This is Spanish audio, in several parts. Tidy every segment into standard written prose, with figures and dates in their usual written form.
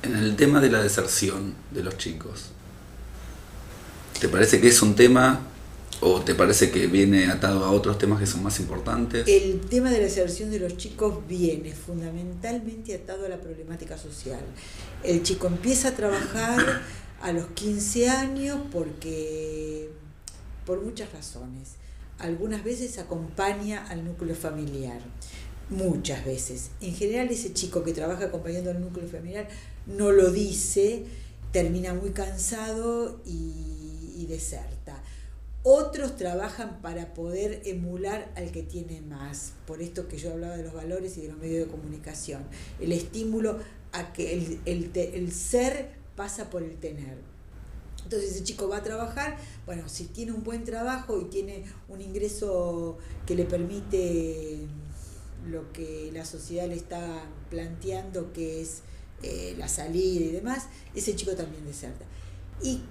En el tema de la deserción de los chicos, ¿te parece que es un tema o te parece que viene atado a otros temas que son más importantes? El tema de la deserción de los chicos viene fundamentalmente atado a la problemática social. El chico empieza a trabajar a los 15 años por muchas razones. Algunas veces acompaña al núcleo familiar, muchas veces. En general ese chico que trabaja acompañando al núcleo familiar no lo dice, termina muy cansado y deserta. Otros trabajan para poder emular al que tiene más, por esto que yo hablaba de los valores y de los medios de comunicación. El estímulo a que el ser pasa por el tener. Entonces ese chico va a trabajar, bueno, si tiene un buen trabajo y tiene un ingreso que le permite lo que la sociedad le está planteando, que es la salida y demás, ese chico también deserta. Y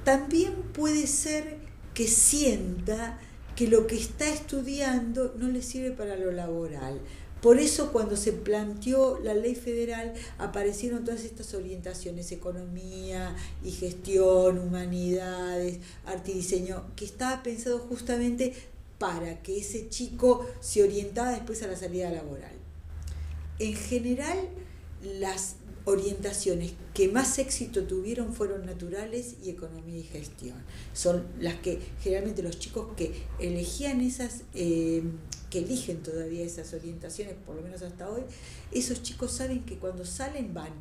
también puede ser que sienta que lo que está estudiando no le sirve para lo laboral. Por eso cuando se planteó la ley federal aparecieron todas estas orientaciones, economía y gestión, humanidades, arte y diseño, que estaba pensado justamente para que ese chico se orientara después a la salida laboral. En general, las orientaciones que más éxito tuvieron fueron naturales y economía y gestión. Son las que generalmente los chicos que elegían esas, que eligen todavía esas orientaciones, por lo menos hasta hoy, esos chicos saben que cuando salen van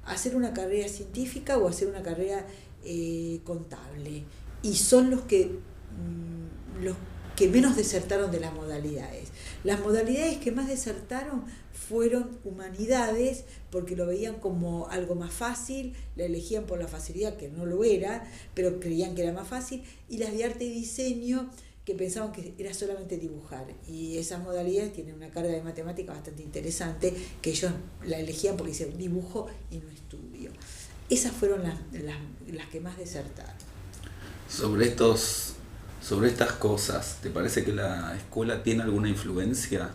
a hacer una carrera científica o a hacer una carrera contable. Y son los que menos desertaron de las modalidades. Las modalidades que más desertaron fueron humanidades, porque lo veían como algo más fácil, la elegían por la facilidad, que no lo era, pero creían que era más fácil, y las de arte y diseño, que pensaban que era solamente dibujar. Y esas modalidades tienen una carga de matemática bastante interesante, que ellos la elegían porque dicen dibujo y no estudio. Esas fueron las que más desertaron. Sobre estas cosas, ¿te parece que la escuela tiene alguna influencia?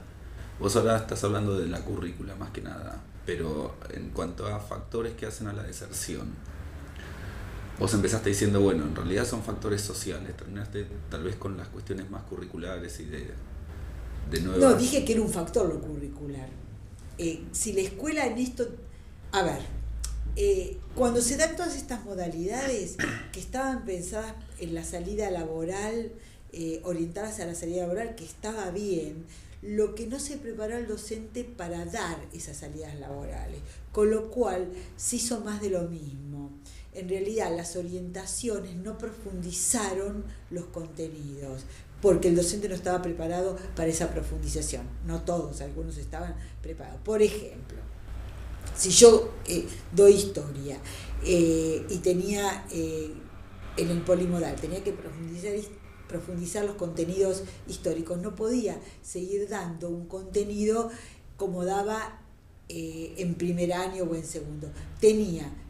Vos ahora estás hablando de la currícula más que nada, pero en cuanto a factores que hacen a la deserción, vos empezaste diciendo, bueno, en realidad son factores sociales, terminaste tal vez con las cuestiones más curriculares y de nuevas... No, dije que era un factor lo curricular. Si la escuela en esto... A ver, cuando se dan todas estas modalidades que estaban pensadas en la salida laboral, orientadas a la salida laboral, que estaba bien, lo que no se preparó al docente para dar esas salidas laborales, con lo cual se hizo más de lo mismo. En realidad las orientaciones no profundizaron los contenidos, porque el docente no estaba preparado para esa profundización. No todos, algunos estaban preparados. Por ejemplo, si yo doy historia y tenía en el polimodal, tenía que profundizar los contenidos históricos, no podía seguir dando un contenido como daba en primer año o en segundo.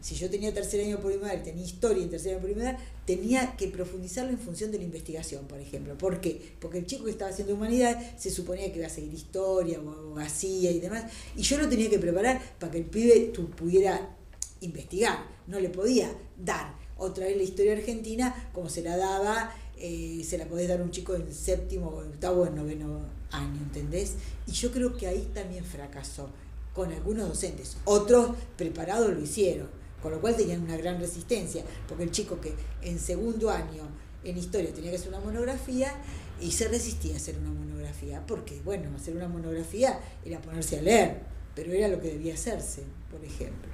Si yo tenía tercer año polimodal y tenía historia en tercer año polimodal, tenía que profundizarlo en función de la investigación, por ejemplo. ¿Por qué? Porque el chico que estaba haciendo humanidad se suponía que iba a seguir historia o abogacía y demás, y yo lo tenía que preparar para que el pibe pudiera investigar. No le podía dar otra vez la historia argentina como se la daba, se la podés dar a un chico en séptimo, octavo, en noveno año, ¿entendés? Y yo creo que ahí también fracasó con algunos docentes. Otros preparados lo hicieron, con lo cual tenían una gran resistencia, porque el chico que en segundo año en historia tenía que hacer una monografía y se resistía a hacer una monografía, porque bueno, hacer una monografía era ponerse a leer, pero era lo que debía hacerse, por ejemplo.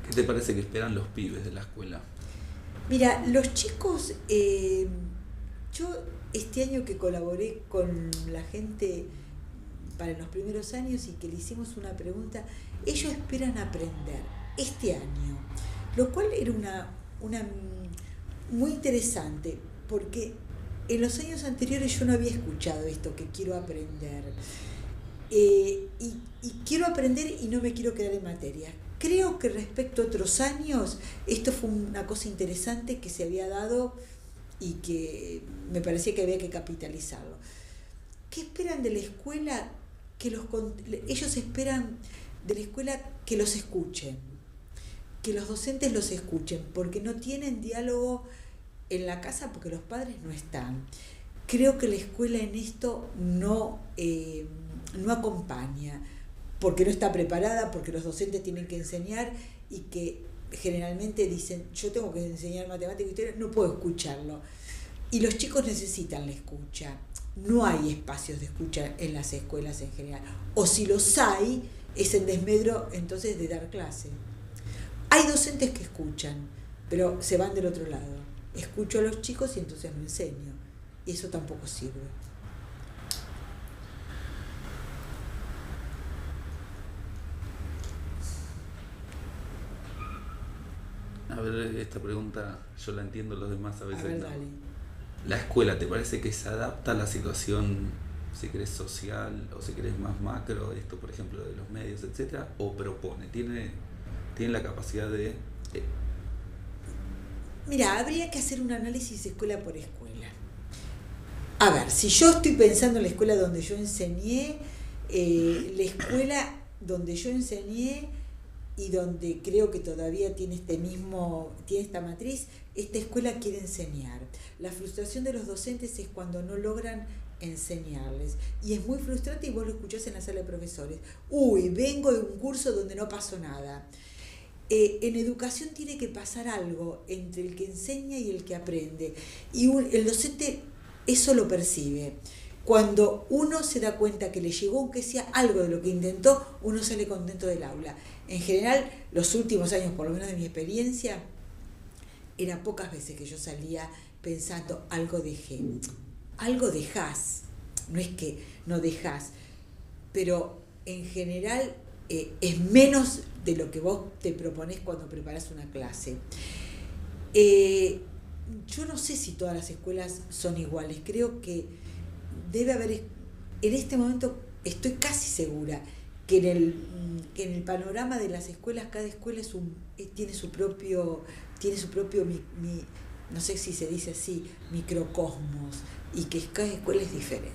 ¿Qué te parece que esperan los pibes de la escuela? Mira, los chicos, yo este año que colaboré con la gente para los primeros años y que le hicimos una pregunta, ellos esperan aprender este año, lo cual era una muy interesante, porque en los años anteriores yo no había escuchado esto, que quiero aprender, y quiero aprender y no me quiero quedar en materia. Creo que respecto a otros años, esto fue una cosa interesante que se había dado y que me parecía que había que capitalizarlo. ¿Qué esperan de la escuela? Ellos esperan de la escuela que los escuchen, que los docentes los escuchen, porque no tienen diálogo en la casa porque los padres no están. Creo que la escuela en esto no acompaña, porque no está preparada, porque los docentes tienen que enseñar y que generalmente dicen, yo tengo que enseñar matemáticas y historia, no puedo escucharlo. Y los chicos necesitan la escucha. No hay espacios de escucha en las escuelas en general. O si los hay, es en desmedro entonces de dar clase. Hay docentes que escuchan, pero se van del otro lado. Escucho a los chicos y entonces no enseño. Y eso tampoco sirve. A ver, esta pregunta yo la entiendo, los demás a veces A ver, no. dale. ¿La escuela te parece que se adapta a la situación, si querés, social o si querés más macro, esto por ejemplo de los medios, etcétera, o propone? ¿Tiene la capacidad de...? Mira, habría que hacer un análisis escuela por escuela. A ver, si yo estoy pensando en la escuela donde yo enseñé, la escuela donde yo enseñé y donde creo que todavía tiene esta matriz, esta escuela quiere enseñar. La frustración de los docentes es cuando no logran enseñarles. Y es muy frustrante y vos lo escuchás en la sala de profesores. Uy, vengo de un curso donde no pasó nada. En educación tiene que pasar algo entre el que enseña y el que aprende. Y el docente eso lo percibe. Cuando uno se da cuenta que le llegó, aunque sea algo de lo que intentó, uno sale contento del aula. En general, los últimos años, por lo menos de mi experiencia, era pocas veces que yo salía pensando, algo dejé. Algo dejás. No es que no dejás, pero en general es menos de lo que vos te proponés cuando preparás una clase. Yo no sé si todas las escuelas son iguales. Creo que debe haber, en este momento estoy casi segura que en el panorama de las escuelas, cada escuela tiene su propio no sé si se dice así, microcosmos, y que cada escuela es diferente.